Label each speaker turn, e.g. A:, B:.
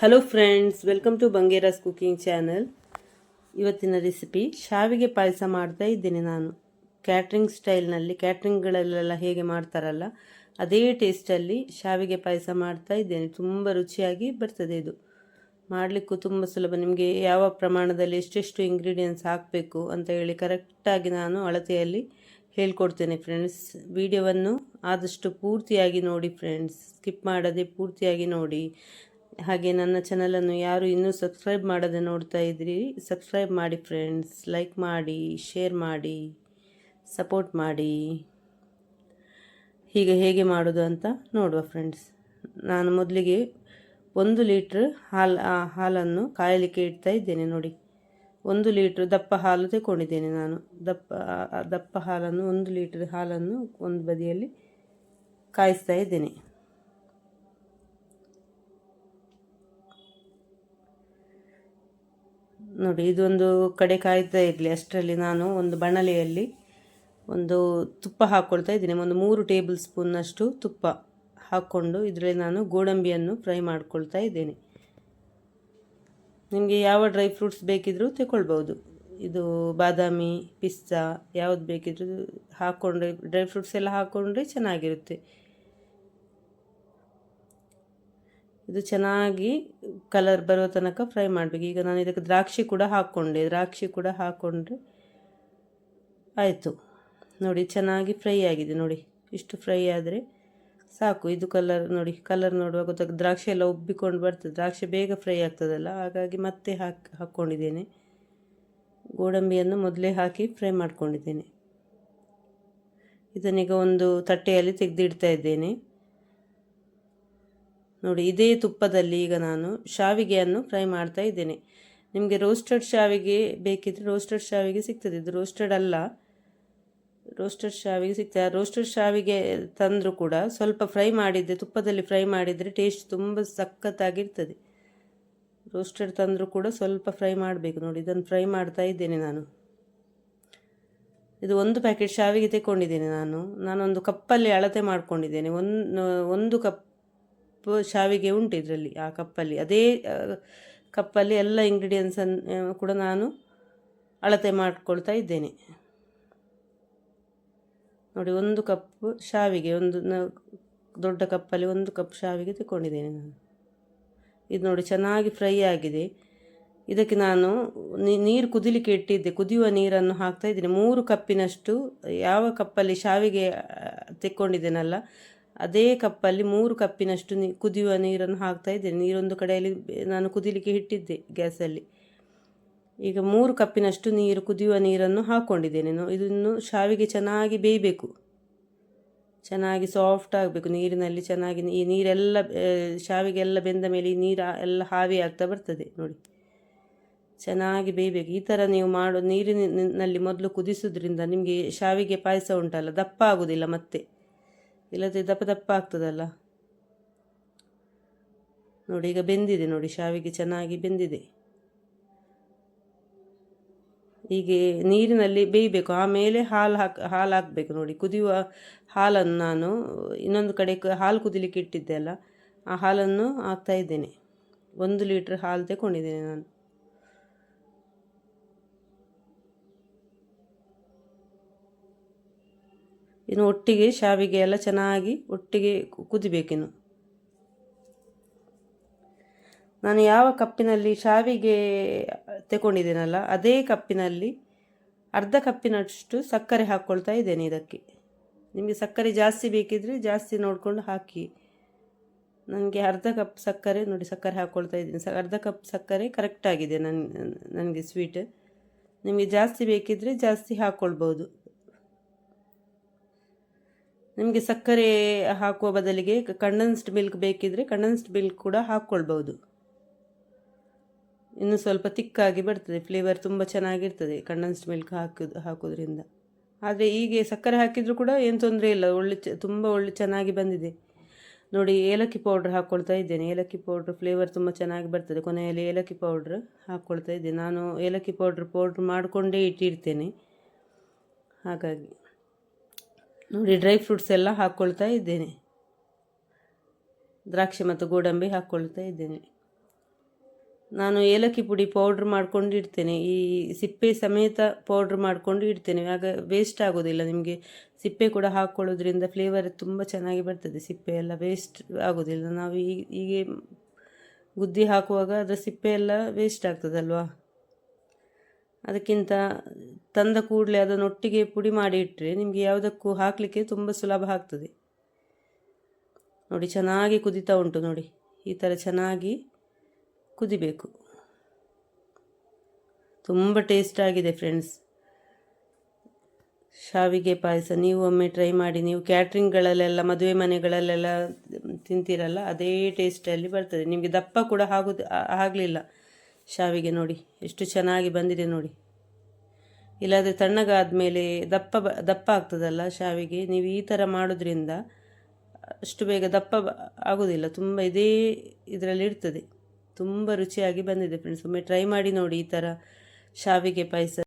A: Hello friends, welcome to Bangera's cooking channel. ಇವತ್ತಿನ recipe ಶಾವಿಗೆ ಪಾಯಸ ಮಾಡ್ತಾ ಇದ್ದೇನೆ ನಾನು. ಕ್ಯಾಟ್ರಿಂಗ್ ಸ್ಟೈಲ್ನಲ್ಲಿ, ಕ್ಯಾಟ್ರಿಂಗ್ಗಳಲ್ಲೆಲ್ಲ ಹೇಗೆ ಮಾಡ್ತಾರಲ್ಲ ಅದೇ ಟೇಸ್ಟಲ್ಲಿ ಶಾವಿಗೆ ಪಾಯಸ ಮಾಡ್ತಾ ಇದ್ದೇನೆ. ತುಂಬ ರುಚಿಯಾಗಿ ಬರ್ತದೆ. ಇದು ಮಾಡಲಿಕ್ಕೂ ತುಂಬ ಸುಲಭ. ನಿಮಗೆ ಯಾವ ಪ್ರಮಾಣದಲ್ಲಿ ಎಷ್ಟೆಷ್ಟು ಇಂಗ್ರೀಡಿಯೆಂಟ್ಸ್ ಹಾಕಬೇಕು ಅಂತ ಹೇಳಿ ಕರೆಕ್ಟಾಗಿ ನಾನು ಅಳತೆಯಲ್ಲಿ ಹೇಳ್ಕೊಡ್ತೇನೆ ಫ್ರೆಂಡ್ಸ್. ವಿಡಿಯೋವನ್ನು ಆದಷ್ಟು ಪೂರ್ತಿಯಾಗಿ ನೋಡಿ ಫ್ರೆಂಡ್ಸ್, ಸ್ಕಿಪ್ ಮಾಡದೆ ಪೂರ್ತಿಯಾಗಿ ನೋಡಿ. ಹಾಗೆ ನನ್ನ ಚಾನಲನ್ನು ಯಾರು ಇನ್ನೂ ಸಬ್ಸ್ಕ್ರೈಬ್ ಮಾಡದೆ ನೋಡ್ತಾ ಇದ್ರಿ, ಸಬ್ಸ್ಕ್ರೈಬ್ ಮಾಡಿ ಫ್ರೆಂಡ್ಸ್, ಲೈಕ್ ಮಾಡಿ, ಶೇರ್ ಮಾಡಿ, ಸಪೋರ್ಟ್ ಮಾಡಿ. ಹೀಗೆ ಹೇಗೆ ಮಾಡೋದು ಅಂತ ನೋಡುವ ಫ್ರೆಂಡ್ಸ್. ನಾನು ಮೊದಲಿಗೆ 1 ಲೀಟ್ರ್ ಹಾಲನ್ನು ಕಾಯಲಿಕ್ಕೆ ಇಡ್ತಾ ಇದ್ದೇನೆ. ನೋಡಿ, 1 ಲೀಟ್ರ್ ದಪ್ಪ ಹಾಲು ತಗೊಂಡಿದ್ದೇನೆ ನಾನು. ದಪ್ಪ ಹಾಲನ್ನು 1 ಲೀಟ್ರ್ ಹಾಲನ್ನು ಒಂದು ಬದಿಯಲ್ಲಿ ಕಾಯಿಸ್ತಾ ಇದ್ದೇನೆ. ನೋಡಿ, ಇದೊಂದು ಕಡೆ ಕಾಯ್ತಾ ಇರಲಿ. ಅಷ್ಟರಲ್ಲಿ ನಾನು ಒಂದು ಬಾಣಲೆಯಲ್ಲಿ ಒಂದು ತುಪ್ಪ ಹಾಕ್ಕೊಳ್ತಾ ಇದ್ದೀನಿ. ಒಂದು 3 ಟೇಬಲ್ ಸ್ಪೂನ್ನಷ್ಟು ತುಪ್ಪ ಹಾಕ್ಕೊಂಡು ಇದರಲ್ಲಿ ನಾನು ಗೋಡಂಬಿಯನ್ನು ಫ್ರೈ ಮಾಡ್ಕೊಳ್ತಾ ಇದ್ದೇನೆ. ನಿಮಗೆ ಯಾವ ಡ್ರೈ ಫ್ರೂಟ್ಸ್ ಬೇಕಿದ್ರೂ ತಗೊಳ್ಬೋದು. ಇದು ಬಾದಾಮಿ, ಪಿಸ್ತಾ ಯಾವುದು ಬೇಕಿದ್ರೂ ಹಾಕ್ಕೊಂಡ್ರೆ, ಡ್ರೈ ಫ್ರೂಟ್ಸ್ ಎಲ್ಲ ಹಾಕ್ಕೊಂಡ್ರೆ ಚೆನ್ನಾಗಿರುತ್ತೆ. ಇದು ಚೆನ್ನಾಗಿ ಕಲರ್ ಬರೋ ತನಕ ಫ್ರೈ ಮಾಡಬೇಕು. ಈಗ ನಾನು ಇದಕ್ಕೆ ದ್ರಾಕ್ಷಿ ಕೂಡ ಹಾಕ್ಕೊಂಡ್ರೆ ಆಯಿತು. ನೋಡಿ, ಚೆನ್ನಾಗಿ ಫ್ರೈ ಆಗಿದೆ. ನೋಡಿ, ಇಷ್ಟು ಫ್ರೈ ಆದರೆ ಸಾಕು. ಇದು ಕಲರ್ ನೋಡುವಾಗ ಗೊತ್ತಾಗ ದ್ರಾಕ್ಷಿ ಎಲ್ಲ ಉಬ್ಬಿಕೊಂಡು ಬರ್ತದೆ. ದ್ರಾಕ್ಷಿ ಬೇಗ ಫ್ರೈ ಆಗ್ತದಲ್ಲ, ಹಾಗಾಗಿ ಮತ್ತೆ ಹಾಕ್ಕೊಂಡಿದ್ದೇನೆ. ಗೋಡಂಬಿಯನ್ನು ಮೊದಲೇ ಹಾಕಿ ಫ್ರೈ ಮಾಡ್ಕೊಂಡಿದ್ದೇನೆ. ಇದನ್ನೀಗ ಒಂದು ತಟ್ಟೆಯಲ್ಲಿ ತೆಗೆದಿಡ್ತಾ ಇದ್ದೇನೆ. ನೋಡಿ, ಇದೇ ತುಪ್ಪದಲ್ಲಿ ಈಗ ನಾನು ಶಾವಿಗೆಯನ್ನು ಫ್ರೈ ಮಾಡ್ತಾ ಇದ್ದೇನೆ. ನಿಮಗೆ ರೋಸ್ಟೆಡ್ ಶಾವಿಗೆ ಬೇಕಿದ್ರೆ ರೋಸ್ಟೆಡ್ ಶಾವಿಗೆ ಸಿಗ್ತದೆ. ಇದು ರೋಸ್ಟೆಡ್ ಅಲ್ಲ, ರೋಸ್ಟೆಡ್ ಶಾವಿಗೆ ಸಿಗ್ತದೆ. ರೋಸ್ಟೆಡ್ ಶಾವಿಗೆ ತಂದರೂ ಕೂಡ ಸ್ವಲ್ಪ ತುಪ್ಪದಲ್ಲಿ ಫ್ರೈ ಮಾಡಿದರೆ ಟೇಸ್ಟ್ ತುಂಬ ಸಖತ್ತಾಗಿರ್ತದೆ. ರೋಸ್ಟೆಡ್ ತಂದರೂ ಕೂಡ ಸ್ವಲ್ಪ ಫ್ರೈ ಮಾಡಬೇಕು. ನೋಡಿ, ಇದನ್ನು ಫ್ರೈ ಮಾಡ್ತಾ ಇದ್ದೇನೆ ನಾನು. ಇದು 1 ಪ್ಯಾಕೆಟ್ ಶಾವಿಗೆ ತಗೊಂಡಿದ್ದೇನೆ ನಾನೊಂದು ಕಪ್ಪಲ್ಲಿ ಅಳತೆ ಮಾಡ್ಕೊಂಡಿದ್ದೇನೆ. ಒಂದು ಕಪ್ ಶಾವಿಗೆ ಉಂಟು ಇದರಲ್ಲಿ. ಆ ಕಪ್ಪಲ್ಲಿ, ಅದೇ ಕಪ್ಪಲ್ಲಿ ಎಲ್ಲ ಇಂಗ್ರೀಡಿಯೆಂಟ್ಸನ್ನು ಕೂಡ ನಾನು ಅಳತೆ ಮಾಡ್ಕೊಳ್ತಾ ಇದ್ದೇನೆ. ನೋಡಿ, 1 ಕಪ್ ಶಾವಿಗೆ, ದೊಡ್ಡ ಕಪ್ಪಲ್ಲಿ 1 ಕಪ್ ಶಾವಿಗೆ ತಗೊಂಡಿದ್ದೇನೆ ನಾನು. ಇದು ನೋಡಿ, ಚೆನ್ನಾಗಿ ಫ್ರೈ ಆಗಿದೆ. ಇದಕ್ಕೆ ನಾನು ನೀರು ಕುದಿಲಿಕ್ಕೆ ಇಟ್ಟಿದ್ದೆ. ಕುದಿಯುವ ನೀರನ್ನು ಹಾಕ್ತಾ ಇದ್ದೀನಿ. 3 ಕಪ್ಪಿನಷ್ಟು, ಯಾವ ಕಪ್ಪಲ್ಲಿ ಶಾವಿಗೆ ತೆಕ್ಕೊಂಡಿದ್ದೇನಲ್ಲ ಅದೇ ಕಪ್ಪಲ್ಲಿ 3 ಕಪ್ಪಿನಷ್ಟು ಕುದಿಯುವ ನೀರನ್ನು ಹಾಕ್ತಾ ಇದ್ದೇನೆ. ನೀರೊಂದು ಕಡೆಯಲ್ಲಿ ನಾನು ಕುದಿಲಿಕ್ಕೆ ಇಟ್ಟಿದ್ದೆ ಗ್ಯಾಸಲ್ಲಿ. ಈಗ 3 ಕಪ್ಪಿನಷ್ಟು ಕುದಿಯುವ ನೀರನ್ನು ಹಾಕ್ಕೊಂಡಿದ್ದೇನೆ. ಇದನ್ನು ಶಾವಿಗೆ ಚೆನ್ನಾಗಿ ಬೇಯಬೇಕು, ಚೆನ್ನಾಗಿ ಸಾಫ್ಟ್ ಆಗಬೇಕು ನೀರಿನಲ್ಲಿ. ಚೆನ್ನಾಗಿ ಈ ನೀರೆಲ್ಲ ಶಾವಿಗೆ ಎಲ್ಲ ಬೆಂದ ಮೇಲೆ ಈ ನೀರು ಎಲ್ಲ ಹಾವಿ ಆಗ್ತಾ ಬರ್ತದೆ. ನೋಡಿ, ಚೆನ್ನಾಗಿ ಬೇಯಬೇಕು. ಈ ಥರ ನೀವು ನೀರಿನಲ್ಲಿ ಮೊದಲು ಕುದಿಸೋದ್ರಿಂದ ನಿಮಗೆ ಶಾವಿಗೆ ಪಾಯಸ ಉಂಟಲ್ಲ ದಪ್ಪ ಆಗೋದಿಲ್ಲ, ಮತ್ತೆ ಇಲ್ಲದೆ ದಪ್ಪ ಆಗ್ತದಲ್ಲ. ನೋಡಿ, ಈಗ ಬೆಂದಿದೆ. ನೋಡಿ, ಶಾವಿಗೆ ಚೆನ್ನಾಗಿ ಬೆಂದಿದೆ. ಹೀಗೆ ನೀರಿನಲ್ಲಿ ಬೇಯಬೇಕು. ಆಮೇಲೆ ಹಾಲು ಹಾಕಬೇಕು. ನೋಡಿ, ಕುದಿಯುವ ಹಾಲನ್ನು ನಾನು ಇನ್ನೊಂದು ಕಡೆ ಹಾಲು ಕುದಿಲಿಕ್ಕೆ ಇಟ್ಟಿದ್ದೆ ಅಲ್ಲ, ಆ ಹಾಲನ್ನು ಹಾಕ್ತಾ ಇದ್ದೇನೆ. 1 ಲೀಟ್ರ್ ಹಾಲು ತಗೊಂಡಿದ್ದೇನೆ ನಾನು. ಇನ್ನು ಒಟ್ಟಿಗೆ ಶಾವಿಗೆ ಎಲ್ಲ ಚೆನ್ನಾಗಿ ಒಟ್ಟಿಗೆ ಕುದಿಬೇಕಿನ್ನು. ನಾನು ಯಾವ ಕಪ್ಪಿನಲ್ಲಿ ಶಾವಿಗೆ ತಗೊಂಡಿದ್ದೇನಲ್ಲ ಅದೇ ಕಪ್ಪಿನಲ್ಲಿ ಅರ್ಧ ಕಪ್ಪಿನಷ್ಟು ಸಕ್ಕರೆ ಹಾಕ್ಕೊಳ್ತಾ ಇದ್ದೇನೆ ಇದಕ್ಕೆ. ನಿಮಗೆ ಸಕ್ಕರೆ ಜಾಸ್ತಿ ಬೇಕಿದ್ರೆ ಜಾಸ್ತಿ ನೋಡಿಕೊಂಡು ಹಾಕಿ. ನನಗೆ ಅರ್ಧ ಕಪ್ ಸಕ್ಕರೆ, ನೋಡಿ ಸಕ್ಕರೆ ಹಾಕ್ಕೊಳ್ತಾ ಇದ್ದೀನಿ. ಅರ್ಧ ಕಪ್ ಸಕ್ಕರೆ ಕರೆಕ್ಟಾಗಿದೆ ನನಗೆ ಸ್ವೀಟ್. ನಿಮಗೆ ಜಾಸ್ತಿ ಬೇಕಿದ್ರೆ ಜಾಸ್ತಿ ಹಾಕ್ಕೊಳ್ಬೋದು. ನಿಮಗೆ ಸಕ್ಕರೆ ಹಾಕುವ ಬದಲಿಗೆ ಕಂಡೆನ್ಸ್ಡ್ ಮಿಲ್ಕ್ ಬೇಕಿದ್ರೆ ಕಂಡೆನ್ಸ್ಡ್ ಮಿಲ್ಕ್ ಕೂಡ ಹಾಕ್ಕೊಳ್ಬೋದು. ಇನ್ನು ಸ್ವಲ್ಪ ತಿಕ್ಕಾಗಿ ಬರ್ತದೆ, ಫ್ಲೇವರ್ ತುಂಬ ಚೆನ್ನಾಗಿರ್ತದೆ ಕಂಡೆನ್ಸ್ಡ್ ಮಿಲ್ಕ್ ಹಾಕೋದ್ರಿಂದ. ಆದರೆ ಹೀಗೆ ಸಕ್ಕರೆ ಹಾಕಿದರೂ ಕೂಡ ಏನು ತೊಂದರೆ ಇಲ್ಲ, ತುಂಬ ಒಳ್ಳೆ ಚೆನ್ನಾಗಿ ಬಂದಿದೆ. ನೋಡಿ, ಏಲಕ್ಕಿ ಪೌಡ್ರ್ ಹಾಕ್ಕೊಳ್ತಾ ಇದ್ದೇನೆ. ಏಲಕ್ಕಿ ಪೌಡ್ರ್ ಫ್ಲೇವರ್ ತುಂಬ ಚೆನ್ನಾಗಿ ಬರ್ತದೆ. ಕೊನೆಯಲ್ಲಿ ಏಲಕ್ಕಿ ಪೌಡ್ರ್ ಹಾಕ್ಕೊಳ್ತಾ ಇದ್ದೇನೆ. ನಾನು ಏಲಕ್ಕಿ ಪೌಡ್ರ್ ಮಾಡಿಕೊಂಡೇ ಇಟ್ಟಿರ್ತೇನೆ, ಹಾಗಾಗಿ. ನೋಡಿ, ಡ್ರೈ ಫ್ರೂಟ್ಸ್ ಎಲ್ಲ ಹಾಕ್ಕೊಳ್ತಾ ಇದ್ದೇನೆ. ದ್ರಾಕ್ಷಿ ಮತ್ತು ಗೋಡಂಬಿ ಹಾಕ್ಕೊಳ್ತಾ ಇದ್ದೇನೆ. ನಾನು ಏಲಕ್ಕಿ ಪುಡಿ ಪೌಡ್ರ್ ಮಾಡ್ಕೊಂಡು ಇಡ್ತೇನೆ, ಈ ಸಿಪ್ಪೆ ಸಮೇತ ಪೌಡ್ರ್ ಮಾಡ್ಕೊಂಡು ಇಡ್ತೇನೆ, ಆಗ ವೇಸ್ಟ್ ಆಗೋದಿಲ್ಲ. ನಿಮಗೆ ಸಿಪ್ಪೆ ಕೂಡ ಹಾಕ್ಕೊಳ್ಳೋದ್ರಿಂದ ಫ್ಲೇವರ್ ತುಂಬ ಚೆನ್ನಾಗಿ ಬರ್ತದೆ, ಸಿಪ್ಪೆ ಎಲ್ಲ ವೇಸ್ಟ್ ಆಗೋದಿಲ್ಲ. ನಾವು ಹೀಗೆ ಗುದ್ದಿ ಹಾಕುವಾಗ ಅದರ ಸಿಪ್ಪೆ ಎಲ್ಲ ವೇಸ್ಟ್ ಆಗ್ತದಲ್ವಾ, ಅದಕ್ಕಿಂತ ತಂದ ಕೂಡಲೇ ಅದನ್ನೊಟ್ಟಿಗೆ ಪುಡಿ ಮಾಡಿ ಇಟ್ಟರೆ ನಿಮಗೆ ಯಾವುದಕ್ಕೂ ಹಾಕಲಿಕ್ಕೆ ತುಂಬ ಸುಲಭ ಆಗ್ತದೆ. ನೋಡಿ ಚೆನ್ನಾಗಿ ಕುದೀತಾ ಉಂಟು, ನೋಡಿ ಈ ಥರ ಚೆನ್ನಾಗಿ ಕುದಿಬೇಕು. ತುಂಬ ಟೇಸ್ಟ್ ಆಗಿದೆ ಫ್ರೆಂಡ್ಸ್ ಶಾವಿಗೆ ಪಾಯಸ. ನೀವು ಒಮ್ಮೆ ಟ್ರೈ ಮಾಡಿ. ನೀವು ಕ್ಯಾಟ್ರಿಂಗ್ಗಳಲ್ಲೆಲ್ಲ, ಮದುವೆ ಮನೆಗಳಲ್ಲೆಲ್ಲ ತಿಂತೀರಲ್ಲ, ಅದೇ ಟೇಸ್ಟಲ್ಲಿ ಬರ್ತದೆ. ನಿಮಗೆ ದಪ್ಪ ಕೂಡ ಆಗಲಿಲ್ಲ ಶಾವಿಗೆ. ನೋಡಿ ಎಷ್ಟು ಚೆನ್ನಾಗಿ ಬಂದಿದೆ ನೋಡಿ. ಇಲ್ಲಾಂದರೆ ತಣ್ಣಗಾದ ಮೇಲೆ ದಪ್ಪ ಆಗ್ತದಲ್ಲ ಶಾವಿಗೆ. ನೀವು ಈ ಥರ ಮಾಡೋದ್ರಿಂದ ಅಷ್ಟು ಬೇಗ ದಪ್ಪ ಆಗೋದಿಲ್ಲ, ತುಂಬ ಇದೇ ಇದರಲ್ಲಿ ಇರ್ತದೆ. ತುಂಬ ರುಚಿಯಾಗಿ ಬಂದಿದೆ ಫ್ರೆಂಡ್ಸ್. ಒಮ್ಮೆ ಟ್ರೈ ಮಾಡಿ ನೋಡಿ ಈ ಥರ ಶಾವಿಗೆ ಪಾಯಸ.